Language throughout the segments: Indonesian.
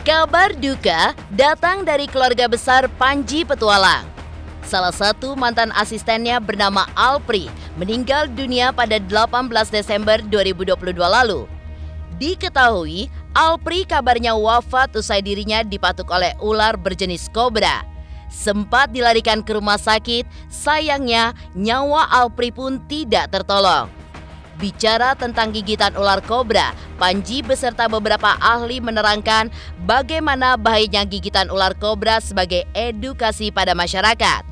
Kabar duka datang dari keluarga besar Panji Petualang. Salah satu mantan asistennya bernama Alpri meninggal dunia pada 18 Desember 2022 lalu. Diketahui, Alpri kabarnya wafat usai dirinya dipatuk oleh ular berjenis kobra. Sempat dilarikan ke rumah sakit, sayangnya nyawa Alpri pun tidak tertolong. Bicara tentang gigitan ular kobra, Panji beserta beberapa ahli menerangkan bagaimana bahayanya gigitan ular kobra sebagai edukasi pada masyarakat.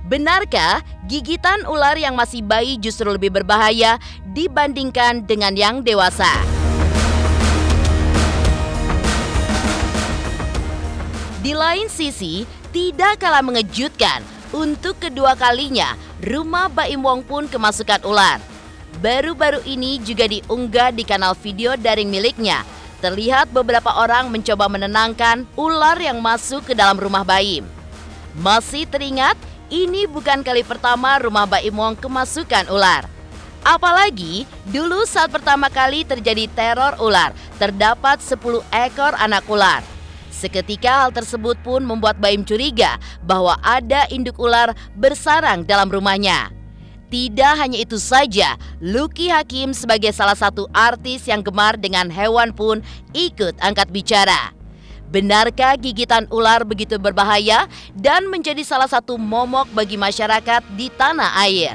Benarkah gigitan ular yang masih bayi justru lebih berbahaya dibandingkan dengan yang dewasa? Di lain sisi, tidak kalah mengejutkan, untuk kedua kalinya rumah Baim Wong pun kemasukan ular. Baru-baru ini juga diunggah di kanal video daring miliknya. Terlihat beberapa orang mencoba menenangkan ular yang masuk ke dalam rumah Baim. Masih teringat, ini bukan kali pertama rumah Baim Wong kemasukan ular. Apalagi dulu saat pertama kali terjadi teror ular, terdapat 10 ekor anak ular. Seketika hal tersebut pun membuat Baim curiga bahwa ada induk ular bersarang dalam rumahnya. Tidak hanya itu saja, Lucky Hakim sebagai salah satu artis yang gemar dengan hewan pun ikut angkat bicara. Benarkah gigitan ular begitu berbahaya dan menjadi salah satu momok bagi masyarakat di tanah air?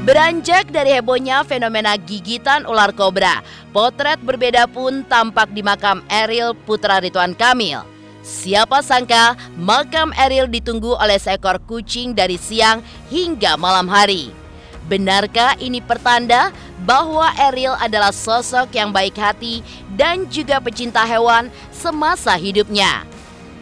Beranjak dari hebohnya fenomena gigitan ular kobra, potret berbeda pun tampak di makam Eril putra Ridwan Kamil. Siapa sangka makam Eril ditunggu oleh seekor kucing dari siang hingga malam hari. Benarkah ini pertanda bahwa Eril adalah sosok yang baik hati dan juga pecinta hewan semasa hidupnya?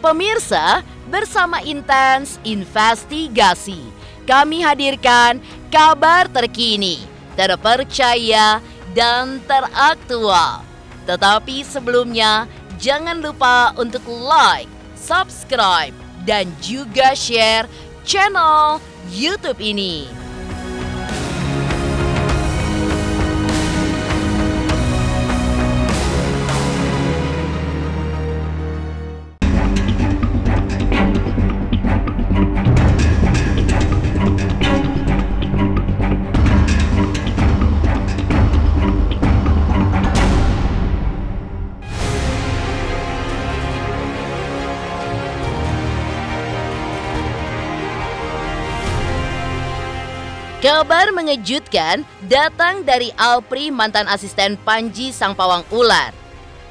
Pemirsa, bersama Intens Investigasi, kami hadirkan kabar terkini, terpercaya, dan teraktual. Tetapi sebelumnya, jangan lupa untuk like, subscribe, dan juga share channel YouTube ini. Kabar mengejutkan datang dari Alpri, mantan asisten Panji sang pawang ular.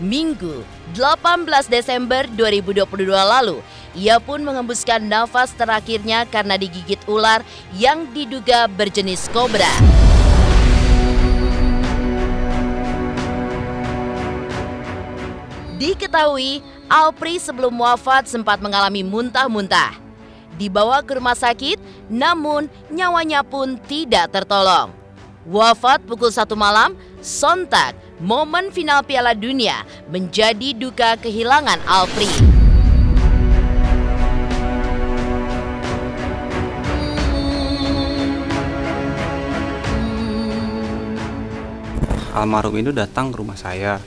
Minggu 18 Desember 2022 lalu, ia pun mengembuskan nafas terakhirnya karena digigit ular yang diduga berjenis kobra. Diketahui, Alpri sebelum wafat sempat mengalami muntah-muntah. Dibawa ke rumah sakit, namun nyawanya pun tidak tertolong. Wafat pukul 1 malam, sontak momen final Piala Dunia menjadi duka kehilangan Alpri. Almarhum itu datang ke rumah saya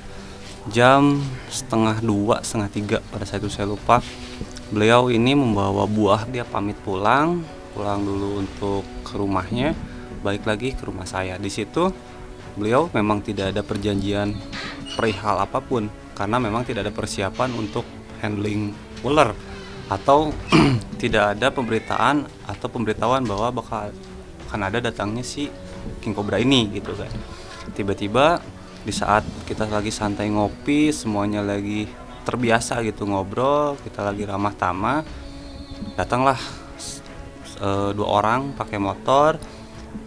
jam setengah 2, setengah 3 pada saat itu saya lupa. Beliau ini membawa buah, dia pamit pulang dulu untuk ke rumahnya, balik lagi ke rumah saya. Di situ beliau memang tidak ada perjanjian perihal apapun, karena memang tidak ada persiapan untuk handling ular atau tidak ada pemberitaan atau pemberitahuan bahwa akan ada datangnya si King Cobra ini gitu kan. Tiba-tiba di saat kita lagi santai ngopi, semuanya lagi terbiasa gitu ngobrol, kita lagi ramah tamah, datanglah 2 orang pakai motor.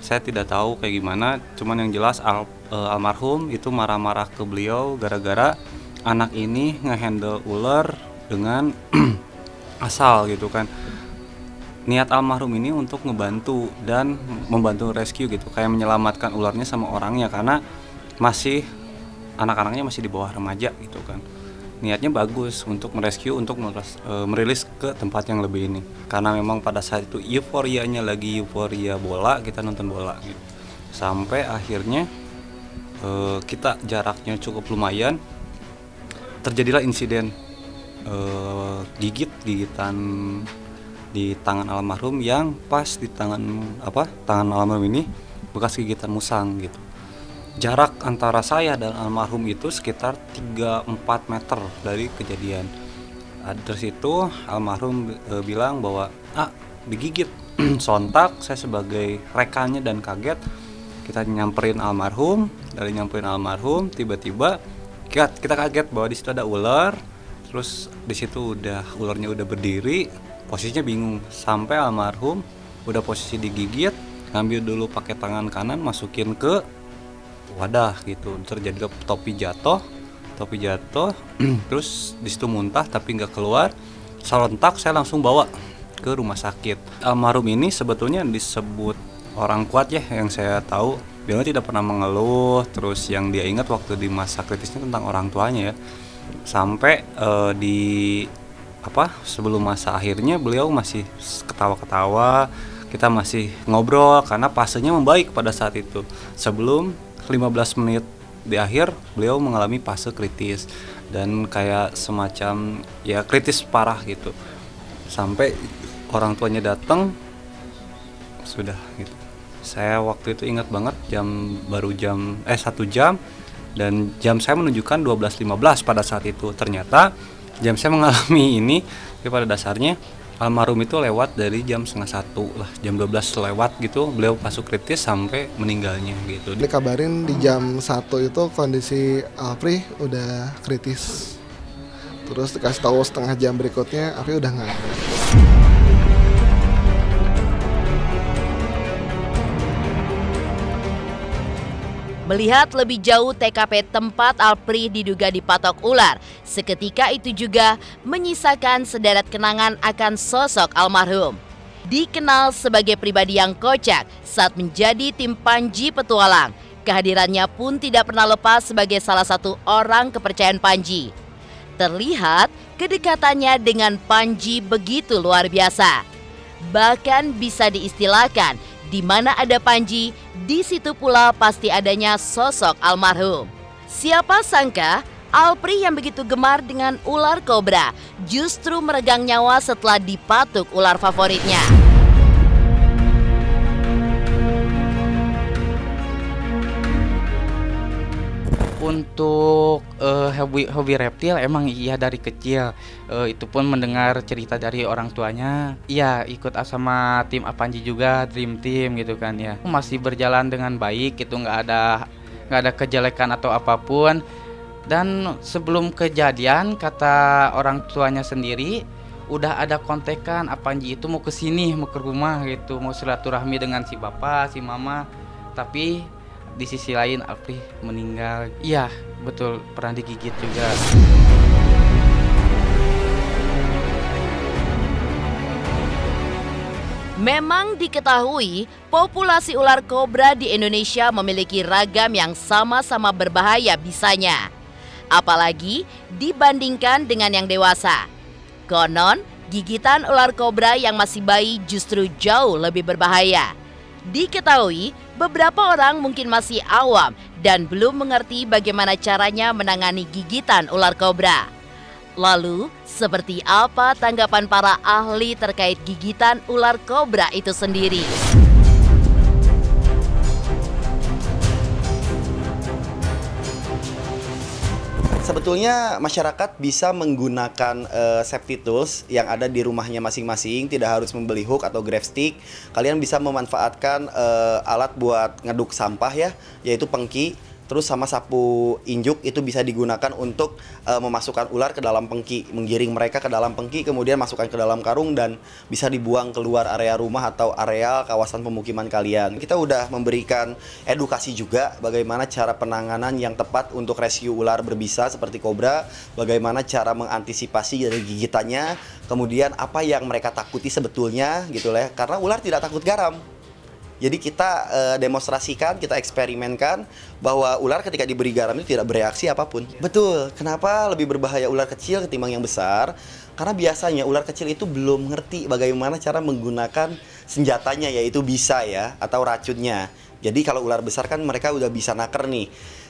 Saya tidak tahu kayak gimana, cuman yang jelas almarhum itu marah-marah ke beliau gara-gara anak ini ngehandle ular dengan asal gitu kan. Niat almarhum ini untuk ngebantu dan membantu rescue gitu, kayak menyelamatkan ularnya sama orangnya, karena masih anak-anaknya masih di bawah remaja gitu kan. Niatnya bagus untuk merescue, untuk merilis ke tempat yang lebih ini, karena memang pada saat itu euforianya lagi euforia bola, kita nonton bola gitu. Sampai akhirnya kita jaraknya cukup lumayan, terjadilah insiden gigitan di tangan almarhum, yang pas di tangan almarhum ini bekas gigitan musang gitu. Jarak antara saya dan almarhum itu sekitar 3-4 meter dari kejadian. Dari situ almarhum bilang bahwa digigit. Sontak saya sebagai rekannya dan kaget, kita nyamperin almarhum. Dari nyamperin almarhum, tiba-tiba kita kaget bahwa di situ ada ular. Terus di situ ularnya udah berdiri, posisinya bingung. Sampai almarhum udah posisi digigit, ngambil dulu pakai tangan kanan, masukin ke wadah gitu. Terjadi topi jatuh. Terus di situ muntah tapi nggak keluar. Serentak saya langsung bawa ke rumah sakit. Almarhum ini sebetulnya disebut orang kuat ya, yang saya tahu. Beliau tidak pernah mengeluh. Terus yang dia ingat waktu di masa kritisnya tentang orang tuanya ya. Sampai sebelum masa akhirnya beliau masih ketawa-ketawa, kita masih ngobrol karena fasenya membaik pada saat itu. Sebelum 15 menit di akhir, beliau mengalami fase kritis dan kayak semacam ya kritis parah gitu. Sampai orang tuanya datang, sudah gitu. Saya waktu itu ingat banget baru 1 jam, dan jam saya menunjukkan 12.15 pada saat itu. Ternyata jam saya mengalami ini, tapi pada dasarnya almarhum itu lewat dari jam 12:30 lah, jam 12 lewat gitu, beliau masuk kritis sampai meninggalnya gitu. Dikabarin di jam 1 itu kondisi Alpri udah kritis. Terus dikasih tahu setengah jam berikutnya Alpri udah nggak ada. Melihat lebih jauh TKP tempat Alpri diduga dipatok ular, seketika itu juga menyisakan sederet kenangan akan sosok almarhum. Dikenal sebagai pribadi yang kocak saat menjadi tim Panji Petualang, kehadirannya pun tidak pernah lepas sebagai salah satu orang kepercayaan Panji. Terlihat kedekatannya dengan Panji begitu luar biasa. Bahkan bisa diistilahkan, di mana ada Panji, di situ pula pasti adanya sosok almarhum. Siapa sangka Alpri yang begitu gemar dengan ular kobra justru meregang nyawa setelah dipatuk ular favoritnya. Untuk hobi reptil emang iya dari kecil, itu pun mendengar cerita dari orang tuanya. Iya, ikut sama tim Apanji juga, Dream Team gitu kan ya. Masih berjalan dengan baik, itu nggak ada kejelekan atau apapun. Dan sebelum kejadian, kata orang tuanya sendiri, udah ada kontekan Apanji itu mau ke sini, mau ke rumah gitu, mau silaturahmi dengan si bapak, si mama. Tapi di sisi lain Alpri meninggal. Iya, betul, pernah digigit juga. Memang diketahui populasi ular kobra di Indonesia memiliki ragam yang sama-sama berbahaya bisanya. Apalagi dibandingkan dengan yang dewasa. Konon, gigitan ular kobra yang masih bayi justru jauh lebih berbahaya. Diketahui beberapa orang mungkin masih awam dan belum mengerti bagaimana caranya menangani gigitan ular kobra. Lalu, seperti apa tanggapan para ahli terkait gigitan ular kobra itu sendiri? Sebetulnya masyarakat bisa menggunakan safety tools yang ada di rumahnya masing-masing, tidak harus membeli hook atau grab stick. Kalian bisa memanfaatkan alat buat ngeduk sampah ya, yaitu pengki. Terus sama sapu injuk itu bisa digunakan untuk memasukkan ular ke dalam pengki, menggiring mereka ke dalam pengki, kemudian masukkan ke dalam karung dan bisa dibuang keluar area rumah atau area kawasan pemukiman kalian. Kita udah memberikan edukasi juga bagaimana cara penanganan yang tepat untuk rescue ular berbisa seperti kobra, bagaimana cara mengantisipasi dari gigitannya, kemudian apa yang mereka takuti sebetulnya gitu lah, karena ular tidak takut garam. Jadi kita demonstrasikan, kita eksperimenkan bahwa ular ketika diberi garam itu tidak bereaksi apapun. Betul, kenapa lebih berbahaya ular kecil ketimbang yang besar? Karena biasanya ular kecil itu belum ngerti bagaimana cara menggunakan senjatanya, yaitu bisa ya, atau racunnya. Jadi kalau ular besar kan mereka udah bisa naker nih.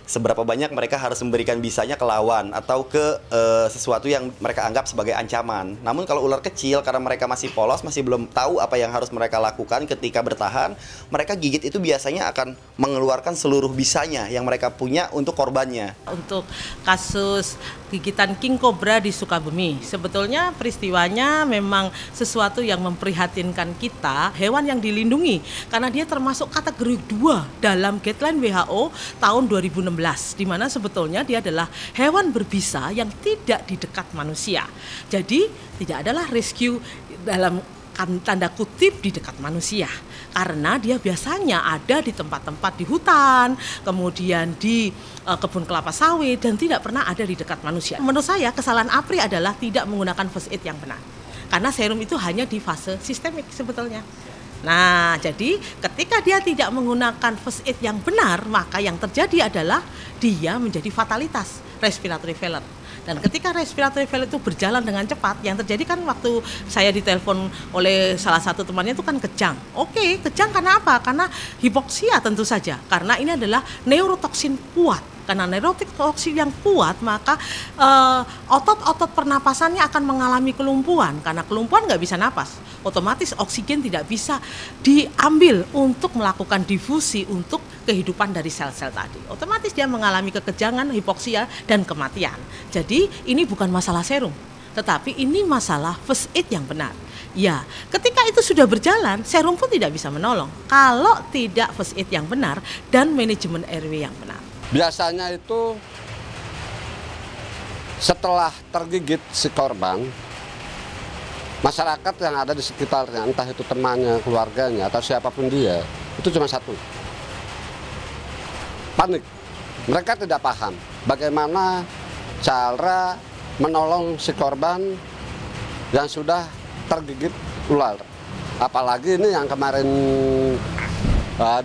seberapa banyak mereka harus memberikan bisanya ke lawan atau ke sesuatu yang mereka anggap sebagai ancaman. Namun kalau ular kecil, karena mereka masih polos, masih belum tahu apa yang harus mereka lakukan ketika bertahan, mereka gigit itu biasanya akan mengeluarkan seluruh bisanya yang mereka punya untuk korbannya. Untuk kasus gigitan king cobra di Sukabumi, sebetulnya peristiwanya memang sesuatu yang memprihatinkan kita, hewan yang dilindungi, karena dia termasuk kategori 2 dalam guideline WHO tahun 2016, di mana sebetulnya dia adalah hewan berbisa yang tidak di dekat manusia. Jadi tidak adalah rescue dalam tanda kutip di dekat manusia, karena dia biasanya ada di tempat-tempat di hutan, kemudian di kebun kelapa sawit, dan tidak pernah ada di dekat manusia. Menurut saya kesalahan APRI adalah tidak menggunakan first aid yang benar, karena serum itu hanya di fase sistemik sebetulnya. Nah, jadi ketika dia tidak menggunakan first aid yang benar, maka yang terjadi adalah dia menjadi fatalitas respiratory failure. Dan ketika respiratory failure itu berjalan dengan cepat, yang terjadi kan waktu saya ditelepon oleh salah satu temannya itu kan kejang. Oke, kejang karena apa? Karena hipoksia tentu saja. Karena ini adalah neurotoksin kuat. Karena neurotoksin yang kuat, maka otot-otot pernapasannya akan mengalami kelumpuhan. Karena kelumpuhan nggak bisa napas, otomatis oksigen tidak bisa diambil untuk melakukan difusi untuk kehidupan dari sel-sel tadi. Otomatis dia mengalami kekejangan, hipoksia, dan kematian. Jadi ini bukan masalah serum, tetapi ini masalah first aid yang benar. Ya, ketika itu sudah berjalan, serum pun tidak bisa menolong kalau tidak first aid yang benar dan manajemen airway yang benar. Biasanya itu setelah tergigit si korban, masyarakat yang ada di sekitarnya, entah itu temannya, keluarganya, atau siapapun dia, itu cuma satu: panik. Mereka tidak paham bagaimana cara menolong si korban yang sudah tergigit ular. Apalagi ini yang kemarin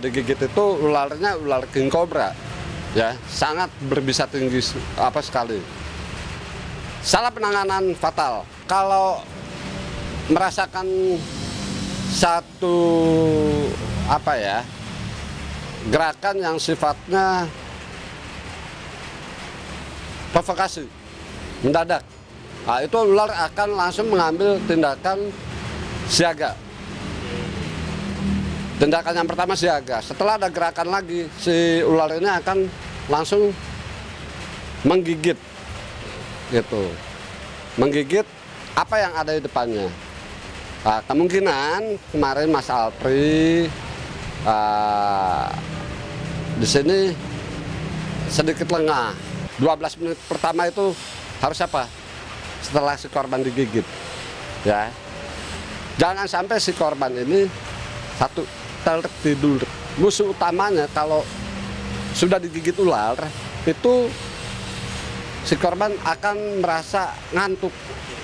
digigit itu ularnya ular king cobra. Ya, sangat berbisa tinggi sekali. Salah penanganan fatal. Kalau merasakan satu gerakan yang sifatnya provokasi mendadak, nah, itu ular akan langsung mengambil tindakan siaga. Tindakan yang pertama siaga. Setelah ada gerakan lagi, si ular ini akan langsung menggigit, gitu. Menggigit apa yang ada di depannya. Nah, kemungkinan kemarin Mas Alpri di sini sedikit lengah. 12 menit pertama itu harus apa? Setelah si korban digigit, ya. Jangan sampai si korban ini tertidur. Musuh utamanya kalau sudah digigit ular itu si korban akan merasa ngantuk,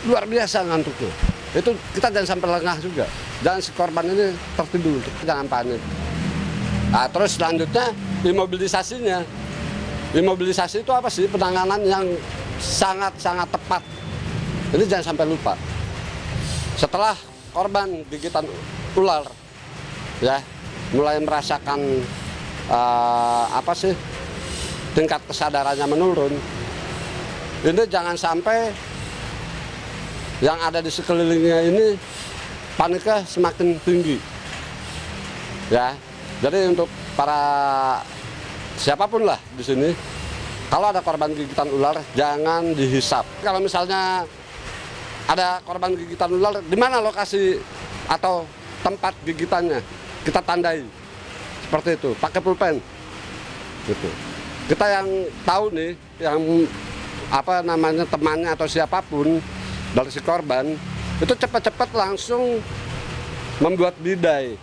luar biasa ngantuknya. Itu kita jangan sampai lengah juga. Jangan si korban ini tertidur, jangan panik. Nah, terus selanjutnya imobilisasinya. Imobilisasi itu apa sih? Penanganan yang sangat-sangat tepat. Ini jangan sampai lupa. Setelah korban gigitan ular, ya, mulai merasakan tingkat kesadarannya menurun. Ini jangan sampai yang ada di sekelilingnya ini paniknya semakin tinggi, ya. Jadi untuk para siapapun lah di sini, kalau ada korban gigitan ular jangan dihisap. Kalau misalnya ada korban gigitan ular, di mana lokasi atau tempat gigitannya, kita tandai seperti itu, pakai pulpen, gitu. Kita yang tahu nih, yang temannya atau siapapun dari si korban, itu cepat-cepat langsung membuat bidai,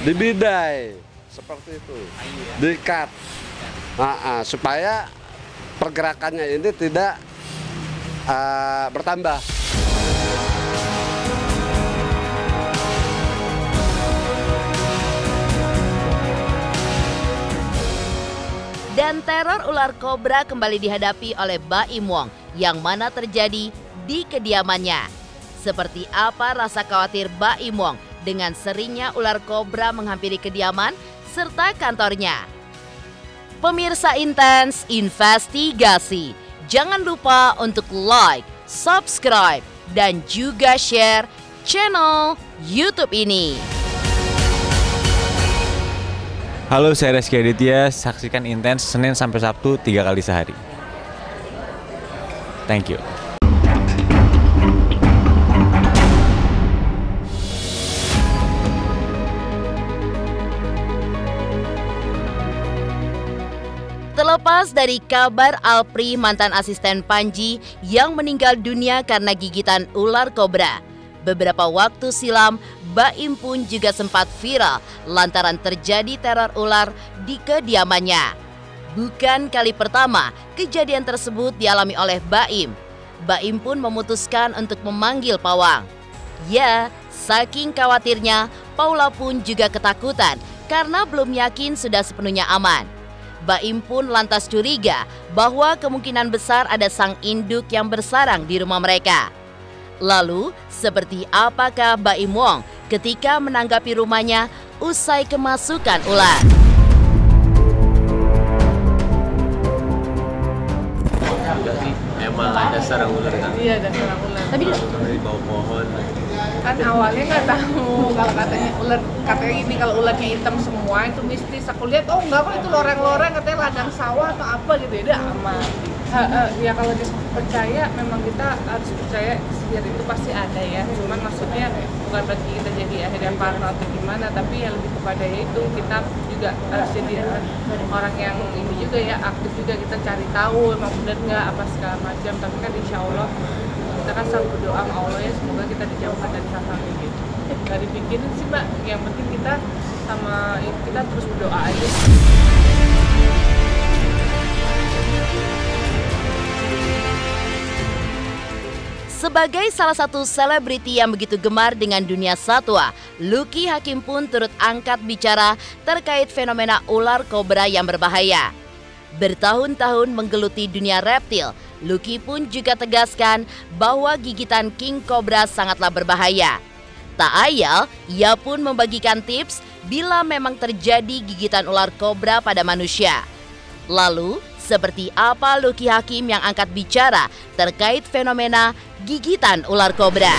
dibidai seperti itu, diikat, supaya pergerakannya ini tidak bertambah. Dan teror ular kobra kembali dihadapi oleh Baim Wong yang mana terjadi di kediamannya. Seperti apa rasa khawatir Baim Wong dengan seringnya ular kobra menghampiri kediaman serta kantornya? Pemirsa Intens Investigasi, jangan lupa untuk like, subscribe, dan juga share channel YouTube ini. Halo, saya Reski Aditya. Saksikan Intens Senin sampai Sabtu 3 kali sehari. Thank you. Terlepas dari kabar Alpri, mantan asisten Panji yang meninggal dunia karena gigitan ular kobra, beberapa waktu silam Baim pun juga sempat viral lantaran terjadi teror ular di kediamannya. Bukan kali pertama kejadian tersebut dialami oleh Baim. Baim pun memutuskan untuk memanggil pawang. Ya, saking khawatirnya, Paula pun juga ketakutan karena belum yakin sudah sepenuhnya aman. Baim pun lantas curiga bahwa kemungkinan besar ada sang induk yang bersarang di rumah mereka. Lalu, seperti apakah Baim Wong ketika menanggapi rumahnya usai kemasukan ular? Emang ada sarang ular kan? Iya, ada sarang ular. Tapi di bawah pohon. kan awalnya nggak tahu kalau katanya ular, katanya ini kalau ularnya hitam semua itu mistis. Aku lihat oh enggak kok itu loreng-loreng, katanya ladang sawah atau apa gitu, ya udah aman. Ya kalau percaya memang kita harus percaya sihir itu pasti ada ya, cuman maksudnya bukan berarti kita jadi akhirnya parno atau gimana, tapi yang lebih kepada itu kita juga harus jadi orang yang ini juga ya, aktif juga, kita cari tahu emang benar nggak apa segala macam. Tapi kan insya Allah kita kan selalu berdoa sama Allah ya, semoga kita dijauhkan dari hal-hal gitu. Nggak dipikirin sih Mbak, yang penting kita sama kita terus berdoa aja. Sebagai salah satu selebriti yang begitu gemar dengan dunia satwa, Lucky Hakim pun turut angkat bicara terkait fenomena ular kobra yang berbahaya. Bertahun-tahun menggeluti dunia reptil, Lucky pun juga tegaskan bahwa gigitan king cobra sangatlah berbahaya. Tak ayal, ia pun membagikan tips bila memang terjadi gigitan ular kobra pada manusia. Lalu, seperti apa Lucky Hakim yang angkat bicara terkait fenomena gigitan ular kobra?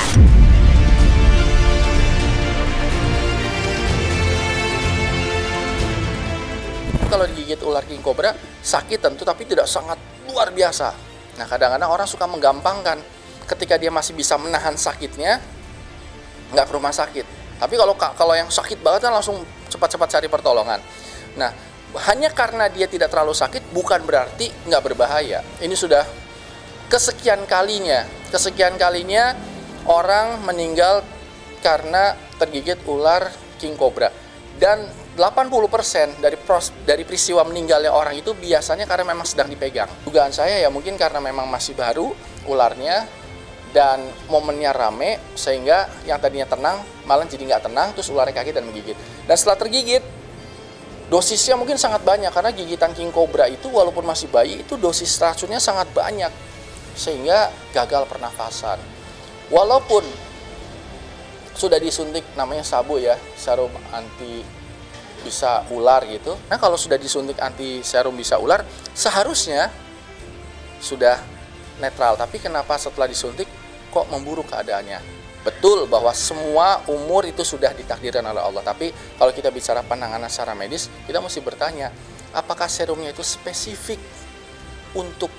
Kalau digigit ular king cobra sakit tentu, tapi tidak sangat luar biasa. Nah, kadang-kadang orang suka menggampangkan, ketika dia masih bisa menahan sakitnya nggak ke rumah sakit. Tapi kalau yang sakit banget kan langsung cepat-cepat cari pertolongan. Nah, hanya karena dia tidak terlalu sakit bukan berarti nggak berbahaya. Ini sudah kesekian kalinya orang meninggal karena tergigit ular king cobra. Dan 80% dari peristiwa meninggalnya orang itu biasanya karena memang sedang dipegang. Dugaan saya ya mungkin karena memang masih baru ularnya dan momennya rame, sehingga yang tadinya tenang malah jadi nggak tenang, terus ularnya kaget dan menggigit. Dan setelah tergigit, dosisnya mungkin sangat banyak, karena gigitan king cobra itu walaupun masih bayi itu dosis racunnya sangat banyak, sehingga gagal pernafasan. Walaupun sudah disuntik namanya SABU ya, serum anti bisa ular gitu. Nah, kalau sudah disuntik anti serum bisa ular seharusnya sudah netral, tapi kenapa setelah disuntik kok memburuk keadaannya? Betul bahwa semua umur itu sudah ditakdirkan oleh Allah, tapi kalau kita bicara penanganan secara medis, kita mesti bertanya, apakah serumnya itu spesifik untuk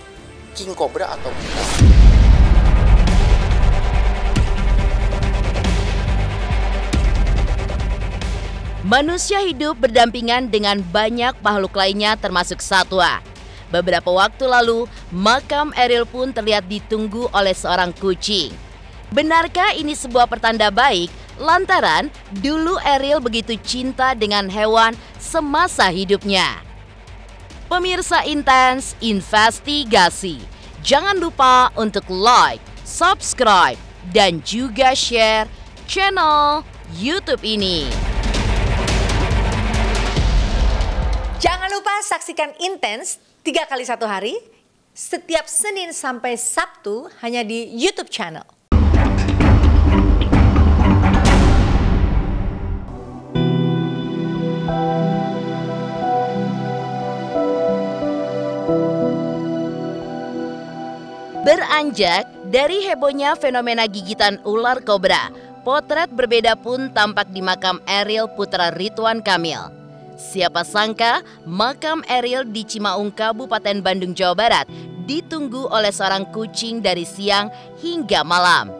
king cobra atau bukan? Manusia hidup berdampingan dengan banyak makhluk lainnya termasuk satwa. Beberapa waktu lalu, makam Eril pun terlihat ditunggu oleh seorang kucing. Benarkah ini sebuah pertanda baik lantaran dulu Eril begitu cinta dengan hewan semasa hidupnya? Pemirsa Intens Investigasi, jangan lupa untuk like, subscribe, dan juga share channel YouTube ini. Jangan lupa saksikan Intens 3 kali 1 hari, setiap Senin sampai Sabtu hanya di YouTube channel. Beranjak dari hebohnya fenomena gigitan ular kobra, potret berbeda pun tampak di makam Eril putra Ridwan Kamil. Siapa sangka makam Eril di Cimaung, Kabupaten Bandung, Jawa Barat ditunggu oleh seorang kucing dari siang hingga malam.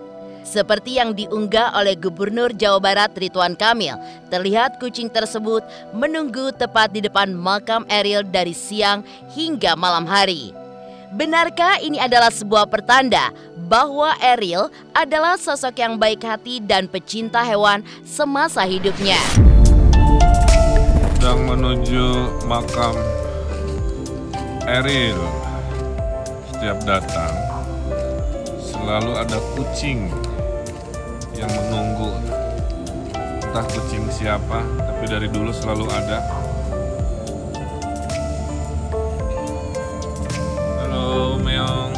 Seperti yang diunggah oleh Gubernur Jawa Barat Ridwan Kamil, terlihat kucing tersebut menunggu tepat di depan makam Eril dari siang hingga malam hari. Benarkah ini adalah sebuah pertanda bahwa Eril adalah sosok yang baik hati dan pecinta hewan semasa hidupnya? Sedang menuju makam Eril. Setiap datang selalu ada kucing yang menunggu. Entah kucing siapa, tapi dari dulu selalu ada. Halo Meong,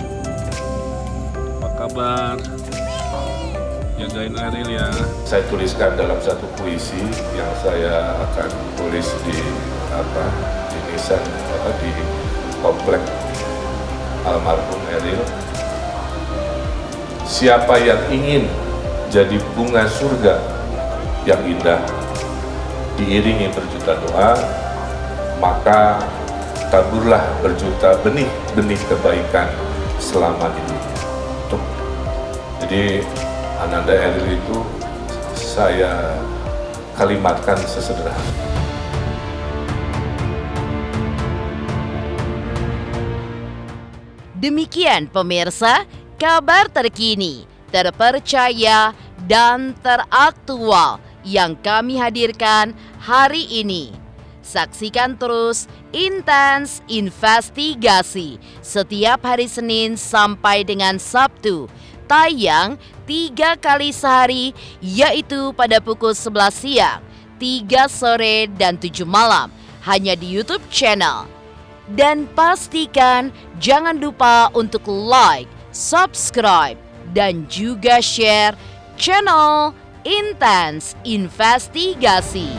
apa kabar? Jagain Eril ya. Saya tuliskan dalam satu puisi yang saya akan tulis di nisan di komplek almarhum Eril. Siapa yang ingin jadi bunga surga yang indah diiringi berjuta doa, maka taburlah berjuta benih-benih kebaikan selama hidup. Jadi Ananda Eril itu saya kalimatkan sesederhana. Demikian pemirsa, kabar terkini, terpercaya, dan teraktual yang kami hadirkan hari ini. Saksikan terus Intens Investigasi setiap hari Senin sampai dengan Sabtu, tayang 3 kali sehari, yaitu pada pukul 11 siang, 3 sore, dan 7 malam, hanya di YouTube channel. Dan pastikan jangan lupa untuk like, subscribe, dan juga share channel Intens Investigasi.